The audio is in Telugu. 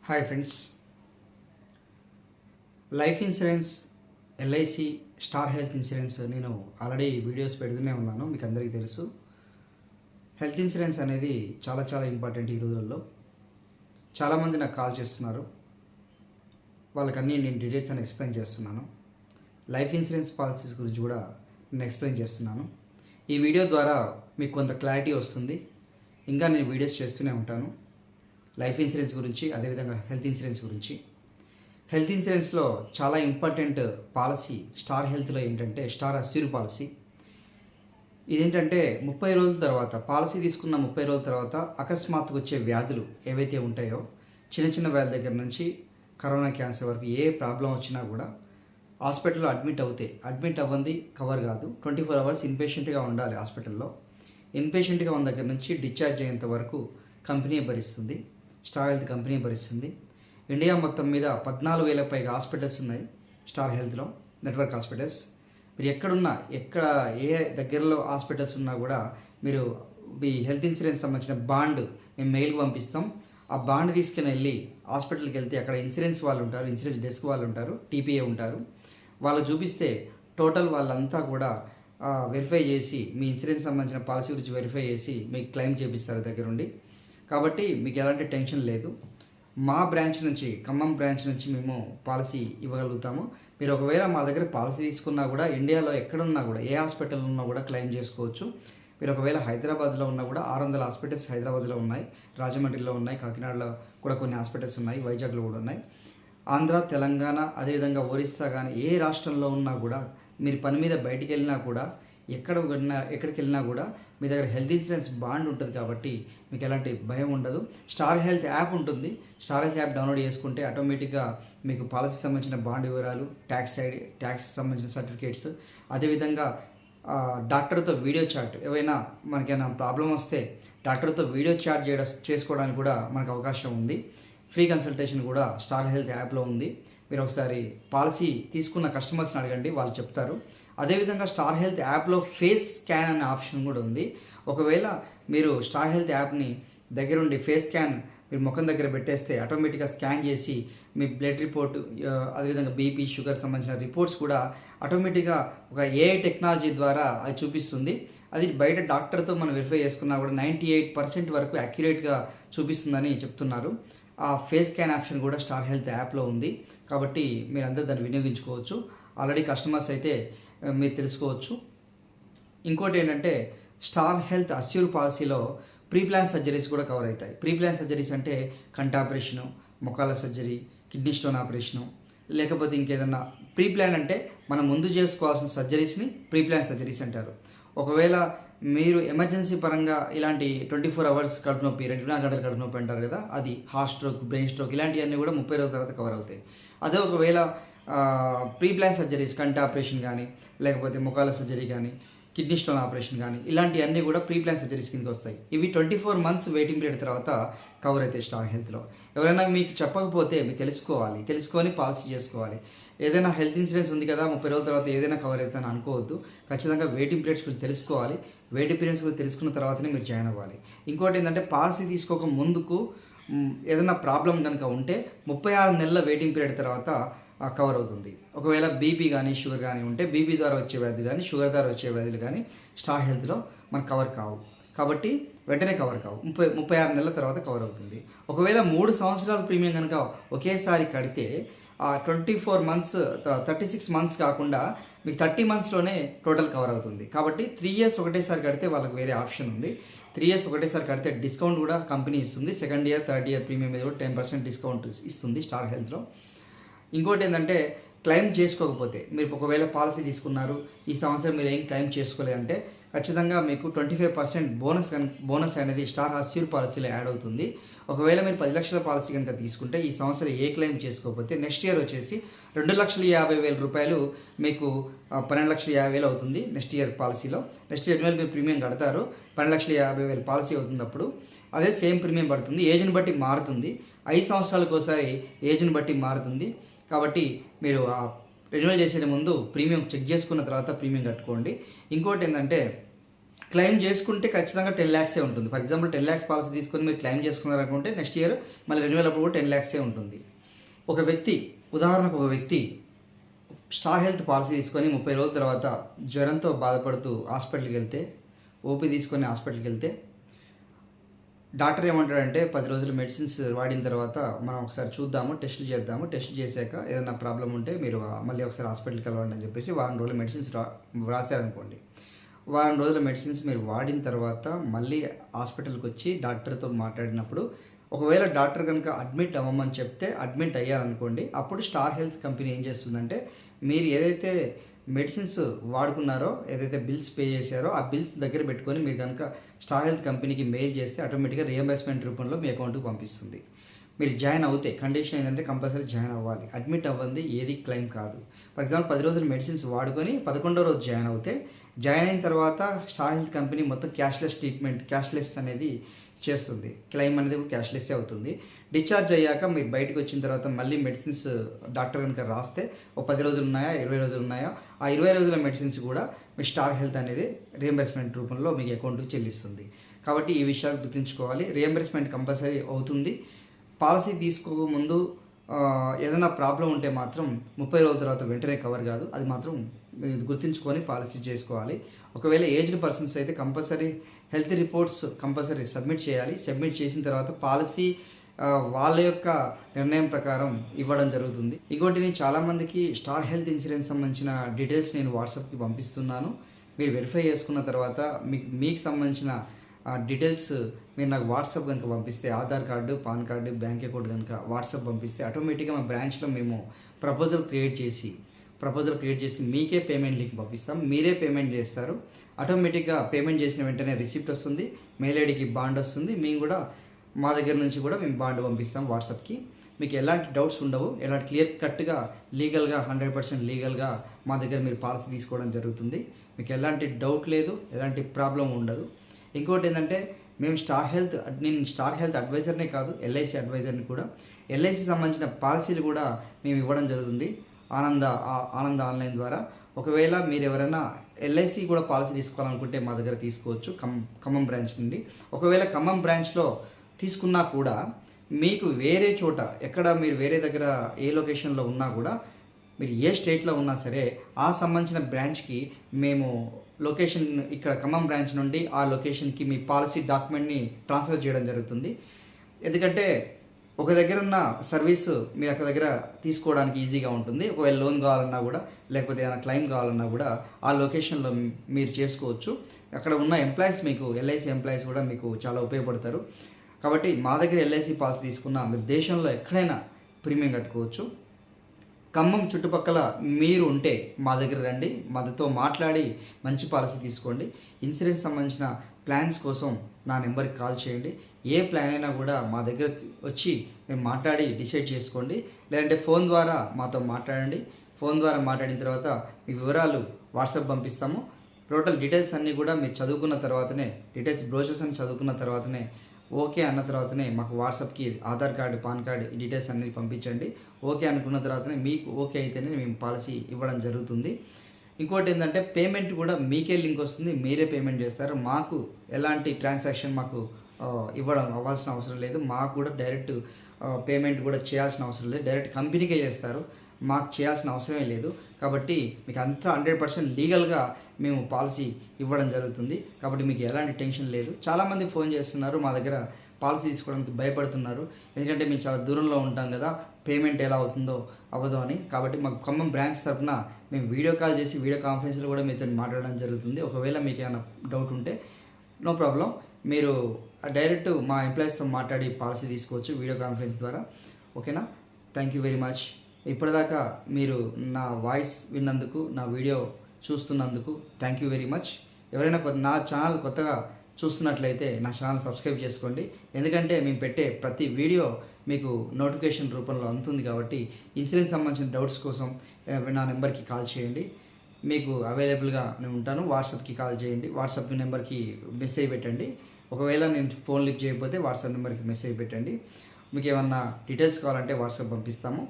Hi friends, life insurance, LIC, star health insurance నేను ఆల్రెడీ వీడియోస్ పెడుతూనే ఉన్నాను. మీకు అందరికీ తెలుసు. హెల్త్ ఇన్సూరెన్స్ అనేది చాలా చాలా ఇంపార్టెంట్ ఈ రోజుల్లో. చాలామంది నాకు కాల్ చేస్తున్నారు. వాళ్ళకన్నీ నేను డీటెయిల్స్ అని ఎక్స్ప్లెయిన్ చేస్తున్నాను. లైఫ్ ఇన్సూరెన్స్ పాలసీస్ గురించి కూడా నేను ఎక్స్ప్లెయిన్ చేస్తున్నాను. ఈ వీడియో ద్వారా మీకు కొంత క్లారిటీ వస్తుంది. ఇంకా నేను వీడియోస్ చేస్తూనే ఉంటాను లైఫ్ ఇన్సూరెన్స్ గురించి, అదేవిధంగా హెల్త్ ఇన్సూరెన్స్ గురించి. హెల్త్ ఇన్సూరెన్స్లో చాలా ఇంపార్టెంట్ పాలసీ స్టార్ హెల్త్లో ఏంటంటే స్టార్ అస్యూర్ పాలసీ. ఇదేంటంటే 30 రోజుల తర్వాత, పాలసీ తీసుకున్న 30 రోజుల తర్వాత అకస్మాత్తుగా వచ్చే వ్యాధులు ఏవైతే ఉంటాయో, చిన్న చిన్న వ్యాధుల దగ్గర నుంచి కరోనా, క్యాన్సర్ వరకు ఏ ప్రాబ్లం వచ్చినా కూడా హాస్పిటల్లో అడ్మిట్ అవ్వంది కవర్ కాదు. 24 అవర్స్ ఇన్పేషెంట్గా ఉండాలి హాస్పిటల్లో. ఇన్పేషెంట్గా ఉన్న దగ్గర నుంచి డిశ్చార్జ్ అయ్యేంత వరకు కంపెనీ భరిస్తుంది, స్టార్ హెల్త్ కంపెనీ భరిస్తుంది. ఇండియా మొత్తం మీద 14,000 పైగా హాస్పిటల్స్ ఉన్నాయి స్టార్ హెల్త్లో, నెట్వర్క్ హాస్పిటల్స్. మీరు ఎక్కడ ఏ దగ్గరలో హాస్పిటల్స్ ఉన్నా కూడా మీరు మీ హెల్త్ ఇన్సూరెన్స్ సంబంధించిన బాండ్ మేము మెయిల్కి పంపిస్తాం. ఆ బాండ్ తీసుకుని వెళ్ళి హాస్పిటల్కి వెళ్తే అక్కడ ఇన్సూరెన్స్ వాళ్ళు ఉంటారు, ఇన్సూరెన్స్ డెస్క్ వాళ్ళు ఉంటారు, టీపీఏ ఉంటారు. వాళ్ళు చూపిస్తే టోటల్ వాళ్ళంతా కూడా వెరిఫై చేసి, మీ ఇన్సూరెన్స్ సంబంధించిన పాలసీ గురించి వెరిఫై చేసి మీకు క్లెయిమ్ చేపిస్తారు దగ్గరుండి. కాబట్టి మీకు ఎలాంటి టెన్షన్ లేదు. మా బ్రాంచ్ నుంచి, ఖమ్మం బ్రాంచ్ నుంచి మేము పాలసీ ఇవ్వగలుగుతాము. మీరు ఒకవేళ మా దగ్గర పాలసీ తీసుకున్నా కూడా ఇండియాలో ఎక్కడున్నా కూడా, ఏ హాస్పిటల్లో ఉన్నా కూడా క్లెయిమ్ చేసుకోవచ్చు. మీరు ఒకవేళ హైదరాబాద్లో ఉన్నా కూడా 600 హాస్పిటల్స్ హైదరాబాద్లో ఉన్నాయి, రాజమండ్రిలో ఉన్నాయి, కాకినాడలో కూడా కొన్ని హాస్పిటల్స్ ఉన్నాయి, వైజాగ్లో కూడా ఉన్నాయి. ఆంధ్ర, తెలంగాణ, అదేవిధంగా ఒరిస్సా కానీ ఏ రాష్ట్రంలో ఉన్నా కూడా మీరు పని మీద బయటికి వెళ్ళినా కూడా, ఎక్కడికి వెళ్ళినా కూడా మీ దగ్గర హెల్త్ ఇన్సూరెన్స్ బాండ్ ఉంటుంది. కాబట్టి మీకు ఎలాంటి భయం ఉండదు. స్టార్ హెల్త్ యాప్ ఉంటుంది. స్టార్ హెల్త్ యాప్ డౌన్లోడ్ చేసుకుంటే ఆటోమేటిక్గా మీకు పాలసీ సంబంధించిన బాండ్ వివరాలు, ట్యాక్స్ సంబంధించిన సర్టిఫికేట్స్, అదేవిధంగా డాక్టర్తో వీడియో చాట్, ఏవైనా మనకైనా ప్రాబ్లం వస్తే డాక్టర్తో వీడియో చాట్ చేసుకోవడానికి కూడా మనకు అవకాశం ఉంది. ఫ్రీ కన్సల్టేషన్ కూడా స్టార్ హెల్త్ యాప్లో ఉంది. మీరు ఒకసారి పాలసీ తీసుకున్న కస్టమర్స్ని అడగండి, వాళ్ళు చెప్తారు. అదేవిధంగా స్టార్ హెల్త్ యాప్లో ఫేస్ స్కాన్ అనే ఆప్షన్ కూడా ఉంది. ఒకవేళ మీరు స్టార్ హెల్త్ యాప్ని దగ్గరుండి ఫేస్ స్కాన్ మీరు ముఖం దగ్గర పెట్టేస్తే ఆటోమేటిక్గా స్కాన్ చేసి మీ బ్లడ్ రిపోర్ట్, అదేవిధంగా బీపీ, షుగర్ సంబంధించిన రిపోర్ట్స్ కూడా ఆటోమేటిక్గా ఒక ఏఐ టెక్నాలజీ ద్వారా అది చూపిస్తుంది. అది బయట డాక్టర్తో మనం వెరిఫై చేసుకున్నా కూడా 98% వరకు యాక్యురేట్గా చూపిస్తుందని చెప్తున్నారు. ఆ ఫేస్ స్కాన్ ఆప్షన్ కూడా స్టార్ హెల్త్ యాప్లో ఉంది. కాబట్టి మీరు అందరూ దాన్ని వినియోగించుకోవచ్చు. ఆల్రెడీ కస్టమర్స్ అయితే మీరు తెలుసుకోవచ్చు. ఇంకోటి ఏంటంటే స్టార్ హెల్త్ అస్యూర్ పాలసీలో ప్రీ ప్లాన్ సర్జరీస్ కూడా కవర్ అవుతాయి. ప్రీ ప్లాన్ సర్జరీస్ అంటే కంటి ఆపరేషను, మొఖాల సర్జరీ, కిడ్నీ స్టోన్ ఆపరేషను, లేకపోతే ఇంకేదన్నా ప్రీ ప్లాన్ అంటే మనం ముందు చేసుకోవాల్సిన సర్జరీస్ని ప్రీ ప్లాన్ సర్జరీస్ అంటారు. ఒకవేళ మీరు ఎమర్జెన్సీ పరంగా ఇలాంటి 24 అవర్స్ కడుపు నొప్పి, 24 గంటల కడుపు నొప్పి అంటారు కదా, అది హార్ట్ స్ట్రోక్, బ్రెయిన్ స్ట్రోక్, ఇలాంటివన్నీ కూడా 30 రోజుల తర్వాత కవర్ అవుతాయి. అదే ఒకవేళ ప్రీ ప్లాన్ సర్జరీస్, కంటి ఆపరేషన్ కానీ, లేకపోతే ముఖాల సర్జరీ కానీ, కిడ్నీ స్టోన్ ఆపరేషన్ కానీ, ఇలాంటివన్నీ కూడా ప్రీ ప్లాన్ సర్జరీస్ కిందకి వస్తాయి. ఇవి 24 మంత్స్ వెయిటింగ్ పీరియడ్ తర్వాత కవర్ అవుతాయి స్టార్ హెల్త్లో. ఎవరైనా మీకు చెప్పకపోతే మీరు తెలుసుకొని పాలసీ చేసుకోవాలి. ఏదైనా హెల్త్ ఇన్సూరెన్స్ ఉంది కదా, 30 రోజుల తర్వాత ఏదైనా కవర్ అవుతుందని అనుకోవద్దు. ఖచ్చితంగా వెయిటింగ్ పీరియడ్స్ గురించి తెలుసుకోవాలి. వెయిటింగ్ పీరియడ్స్ గురించి తెలుసుకున్న తర్వాతనే మీరు జాయిన్ అవ్వాలి. ఇంకోటి ఏంటంటే పాలసీ తీసుకోక ముందుకు ఏదైనా ప్రాబ్లం కనుక ఉంటే 36 నెలల వెయిటింగ్ పీరియడ్ తర్వాత కవర్ అవుతుంది. ఒకవేళ బీపీ కానీ, షుగర్ కానీ ఉంటే, బీపీ ద్వారా వచ్చే వ్యాధులు కానీ, షుగర్ ద్వారా వచ్చే వ్యాధులు కానీ స్టార్ హెల్త్లో మనకు కవర్ కావు. కాబట్టి వెంటనే కవర్ కావు. 36 నెలల తర్వాత కవర్ అవుతుంది. ఒకవేళ 3 సంవత్సరాల ప్రీమియం కనుక ఒకేసారి కడితే 24 మంత్స్, 36 మంత్స్ కాకుండా మీకు 30 మంత్స్లోనే టోటల్ కవర్ అవుతుంది. కాబట్టి 3 ఇయర్స్ ఒకటేసారి కడితే వాళ్ళకి వేరే ఆప్షన్ ఉంది. 3 ఇయర్స్ ఒకటేసారి కడితే డిస్కౌంట్ కూడా కంపెనీ ఇస్తుంది. Second year, third year premium మీద కూడా 10% డిస్కౌంట్ ఇస్తుంది స్టార్ హెల్త్లో. ఇంకోటి ఏంటంటే క్లెయిమ్ చేసుకోకపోతే, మీరు ఒకవేళ పాలసీ తీసుకున్నారు, ఈ సంవత్సరం మీరు ఏం క్లెయిమ్ చేసుకోలేదంటే ఖచ్చితంగా మీకు 25% బోనస్ అనేది స్టార్ అస్యూర్ పాలసీలో యాడ్ అవుతుంది. ఒకవేళ మీరు 10 లక్షల పాలసీ కనుక తీసుకుంటే ఈ సంవత్సరం ఏ క్లెయిమ్ చేసుకోకపోతే నెక్స్ట్ ఇయర్ వచ్చేసి 2,50,000 రూపాయలు మీకు 12,50,000 అవుతుంది నెక్స్ట్ ఇయర్ పాలసీలో. నెక్స్ట్ ఇయర్ మీరు ప్రీమియం కడతారు, 12,50,000 పాలసీ అవుతుంది. అప్పుడు అదే సేమ్ ప్రీమియం పడుతుంది. ఏజ్ని బట్టి మారుతుంది. 5 సంవత్సరాలకు ఒకసారి ఏజ్ని బట్టి మారుతుంది. కాబట్టి మీరు రెన్యువల్ చేసే ముందు ప్రీమియం చెక్ చేసుకున్న తర్వాత ప్రీమియం కట్టుకోండి. ఇంకోటి ఏంటంటే క్లెయిమ్ చేసుకుంటే ఖచ్చితంగా 10 lakhs ఉంటుంది. ఫర్ ఎగ్జాంపుల్ 10 lakhs పాలసీ తీసుకొని మీరు క్లెయిమ్ చేసుకున్నారనుకుంటే నెక్స్ట్ ఇయర్ మళ్ళీ రెన్యువల్ అప్పుడు కూడా 10 lakhs ఉంటుంది. ఒక వ్యక్తి ఉదాహరణకు ఒక వ్యక్తి స్టార్ హెల్త్ పాలసీ తీసుకొని 30 రోజుల తర్వాత జ్వరంతో బాధపడుతూ హాస్పిటల్కి వెళ్తే, ఓపీ తీసుకొని హాస్పిటల్కి వెళ్తే డాక్టర్ ఏమంటాడంటే 10 రోజులు మెడిసిన్స్ వాడిన తర్వాత మనం ఒకసారి చూద్దాము, టెస్టులు చేద్దాము, టెస్టులు చేశాక ఏదైనా ప్రాబ్లం ఉంటే మీరు మళ్ళీ ఒకసారి హాస్పిటల్కి వెళ్ళండి అని చెప్పేసి వారం రోజులు మెడిసిన్స్ రాశారనుకోండి. వారం రోజుల మెడిసిన్స్ మీరు వాడిన తర్వాత మళ్ళీ హాస్పిటల్కి వచ్చి డాక్టర్తో మాట్లాడినప్పుడు ఒకవేళ డాక్టర్ కనుక అడ్మిట్ అవ్వమని చెప్తే అడ్మిట్ అయ్యారనుకోండి, అప్పుడు స్టార్ హెల్త్ కంపెనీ ఏం చేస్తుందంటే మీరు ఏదైతే మెడిసిన్స్ వాడుకున్నారో, ఏదైతే బిల్స్ పే చేశారో ఆ బిల్స్ దగ్గర పెట్టుకొని మీరు కనుక స్టార్ హెల్త్ కంపెనీకి మెయిల్ చేస్తే ఆటోమేటిక్గా రియంబర్స్మెంట్ రూపంలో మీ అకౌంట్కి పంపిస్తుంది. మీరు జాయిన్ అవుతే కండిషన్ ఏంటంటే కంపల్సరీ జాయిన్ అవ్వాలి. అడ్మిట్ అవ్వండి ఏది క్లెయిమ్ కాదు. ఫర్ ఎగ్జాంపుల్ 10 రోజులు మెడిసిన్స్ వాడుకొని 11వ రోజు జాయిన్ అవుతే, జాయిన్ అయిన తర్వాత స్టార్ హెల్త్ కంపెనీ మొత్తం క్యాష్లెస్ ట్రీట్మెంట్, క్యాష్లెస్ అనేది చేస్తుంది. క్లెయిమ్ అనేది కూడా క్యాష్లెస్సే అవుతుంది. డిశ్చార్జ్ అయ్యాక మీరు బయటకు వచ్చిన తర్వాత మళ్ళీ మెడిసిన్స్ డాక్టర్ కనుక రాస్తే ఒక 10 రోజులు ఉన్నాయా, 20 రోజులు ఉన్నాయా, ఆ 20 రోజుల మెడిసిన్స్ కూడా మీ స్టార్ హెల్త్ అనేది రియంబర్స్మెంట్ రూపంలో మీకు అకౌంట్కి చెల్లిస్తుంది. కాబట్టి ఈ విషయాలు గుర్తుంచుకోవాలి. రియంబర్స్మెంట్ కంపల్సరీ అవుతుంది. పాలసీ తీసుకోకముందు ఏదైనా ప్రాబ్లం ఉంటే మాత్రం 30 రోజుల తర్వాత వెంటనే కవర్ కాదు. అది మాత్రం గుర్తుంచుకొని పాలసీ చేసుకోవాలి. ఒకవేళ ఏజ్డ్ పర్సన్స్ అయితే compulsory health reports compulsory submit చేయాలి. సబ్మిట్ చేసిన తర్వాత పాలసీ వాళ్ళ యొక్క నిర్ణయం ప్రకారం ఇవ్వడం జరుగుతుంది. ఇంకోటి నేను చాలామందికి స్టార్ హెల్త్ ఇన్సూరెన్స్ సంబంధించిన డీటెయిల్స్ నేను వాట్సాప్కి పంపిస్తున్నాను. మీరు వెరిఫై చేసుకున్న తర్వాత మీకు సంబంధించిన డీటెయిల్స్ మీరు నాకు వాట్సాప్ కనుక పంపిస్తే, Aadhaar card, pan card, bank account కనుక వాట్సాప్ పంపిస్తే ఆటోమేటిక్గా మా బ్రాంచ్లో మేము ప్రపోజల్ క్రియేట్ చేసి మీకే పేమెంట్ లింక్ పంపిస్తాం. మీరే పేమెంట్ చేస్తారు. ఆటోమేటిక్గా పేమెంట్ చేసిన వెంటనే రిసిప్ట్ వస్తుంది, మెయిల్ ఐడికి బాండ్ వస్తుంది. మేము కూడా మా దగ్గర నుంచి కూడా మేము బాండ్ పంపిస్తాం వాట్సాప్కి. మీకు ఎలాంటి డౌట్స్ ఉండవు. ఎలాంటి క్లియర్ కట్గా లీగల్గా 100% లీగల్గా మా దగ్గర మీరు పాలసీ తీసుకోవడం జరుగుతుంది. మీకు ఎలాంటి డౌట్ లేదు, ఎలాంటి ప్రాబ్లం ఉండదు. ఇంకోటి ఏంటంటే నేను స్టార్ హెల్త్ అడ్వైజర్నే కాదు, ఎల్ఐసి అడ్వైజర్ని కూడా. ఎల్ఐసి సంబంధించిన పాలసీలు కూడా మేము ఇవ్వడం జరుగుతుంది ఆనంద ఆన్లైన్ ద్వారా. ఒకవేళ మీరు ఎవరైనా ఎల్ఐసి కూడా పాలసీ తీసుకోవాలనుకుంటే మా దగ్గర తీసుకోవచ్చు ఖమ్మం బ్రాంచ్ నుండి. ఒకవేళ ఖమ్మం బ్రాంచ్లో తీసుకున్నా కూడా మీకు వేరే చోట ఎక్కడ మీరు వేరే దగ్గర ఏ లొకేషన్లో ఉన్నా కూడా, మీరు ఏ స్టేట్లో ఉన్నా సరే ఆ సంబంధించిన బ్రాంచ్కి మేము లొకేషన్ ఇక్కడ ఖమ్మం బ్రాంచ్ నుండి ఆ లొకేషన్కి మీ పాలసీ డాక్యుమెంట్ని ట్రాన్స్ఫర్ చేయడం జరుగుతుంది. ఎందుకంటే ఒక దగ్గర ఉన్న సర్వీసు మీరు అక్కడ దగ్గర తీసుకోవడానికి ఈజీగా ఉంటుంది. ఒకవేళ లోన్ కావాలన్నా కూడా, లేకపోతే ఏమైనా క్లెయిమ్ కావాలన్నా కూడా ఆ లొకేషన్లో మీరు చేసుకోవచ్చు. అక్కడ ఉన్న ఎంప్లాయీస్, మీకు ఎల్ఐసి ఎంప్లాయీస్ కూడా మీకు చాలా ఉపయోగపడతారు. కాబట్టి మా దగ్గర ఎల్ఐసి పాలసీ తీసుకున్న మీరు దేశంలో ఎక్కడైనా ప్రీమియం కట్టుకోవచ్చు. ఖమ్మం చుట్టుపక్కల మీరు ఉంటే మా దగ్గర రండి, మాతో మాట్లాడి మంచి పాలసీ తీసుకోండి. ఇన్సూరెన్స్ సంబంధించిన ప్లాన్స్ కోసం నా నెంబర్కి కాల్ చేయండి. ఏ ప్లాన్ అయినా కూడా మా దగ్గర వచ్చి మేము మాట్లాడి డిసైడ్ చేసుకోండి. లేదంటే ఫోన్ ద్వారా మాతో మాట్లాడండి. ఫోన్ ద్వారా మాట్లాడిన తర్వాత మీ వివరాలు వాట్సాప్ పంపిస్తాము. టోటల్ డీటెయిల్స్ అన్నీ కూడా మీరు చదువుకున్న తర్వాతనే, డీటెయిల్స్ బ్రోషర్స్ అన్ని చదువుకున్న తర్వాతనే, ఓకే అన్న తర్వాతనే మాకు వాట్సాప్కి ఆధార్ కార్డు, పాన్ కార్డు ఈ డీటెయిల్స్ అన్నీ పంపించండి. ఓకే అనుకున్న తర్వాతనే మీకు ఓకే అయితేనే మేము పాలసీ ఇవ్వడం జరుగుతుంది. ఇంకోటి ఏంటంటే పేమెంట్ కూడా మీకే లింక్ వస్తుంది, మీరే పేమెంట్ చేస్తారు. మాకు ఎలాంటి ట్రాన్సాక్షన్ మాకు ఇవ్వడం అవ్వాల్సిన అవసరం లేదు. మాకు కూడా డైరెక్ట్ పేమెంట్ కూడా చేయాల్సిన అవసరం లేదు. డైరెక్ట్ కంపెనీకే చేస్తారు, మాకు చేయాల్సిన అవసరమే లేదు. కాబట్టి మీకు అంతా 100% లీగల్గా మేము పాలసీ ఇవ్వడం జరుగుతుంది. కాబట్టి మీకు ఎలాంటి టెన్షన్ లేదు. చాలామంది ఫోన్ చేస్తున్నారు, మా దగ్గర పాలసీ తీసుకోవడానికి భయపడుతున్నారు. ఎందుకంటే మేము చాలా దూరంలో ఉంటాం కదా, పేమెంట్ ఎలా అవుతుందో అవ్వదో అని. కాబట్టి మాకు ఖమ్మం బ్రాంచ్ తరఫున మేము వీడియో కాల్ చేసి వీడియో కాన్ఫరెన్స్లో కూడా మీతో మాట్లాడడం జరుగుతుంది. ఒకవేళ మీకు ఏమైనా డౌట్ ఉంటే నో ప్రాబ్లం, మీరు డైరెక్ట్ మా ఎంప్లాయీస్తో మాట్లాడి పాలసీ తీసుకోవచ్చు వీడియో కాన్ఫరెన్స్ ద్వారా. ఓకేనా? Thank you very much. ఇప్పటిదాకా మీరు నా వాయిస్ విన్నందుకు, నా వీడియో చూస్తున్నందుకు థ్యాంక్ యూ వెరీ మచ్. ఎవరైనా నా ఛానల్ కొత్తగా చూస్తున్నట్లయితే నా ఛానల్ సబ్స్క్రైబ్ చేసుకోండి. ఎందుకంటే మేము పెట్టే ప్రతి వీడియో మీకు నోటిఫికేషన్ రూపంలో అందుతుంది. కాబట్టి ఇన్సూరెన్స్ సంబంధించిన డౌట్స్ కోసం నా నెంబర్కి కాల్ చేయండి, మీకు అవైలబుల్గా నేను ఉంటాను. వాట్సాప్కి కాల్ చేయండి, వాట్సాప్ నెంబర్కి మెసేజ్ పెట్టండి. ఒకవేళ నేను ఫోన్ లిఫ్ట్ చేయకపోతే వాట్సాప్ నెంబర్కి మెసేజ్ పెట్టండి. మీకు ఏమన్నా డీటెయిల్స్ కావాలంటే వాట్సాప్ పంపిస్తాము.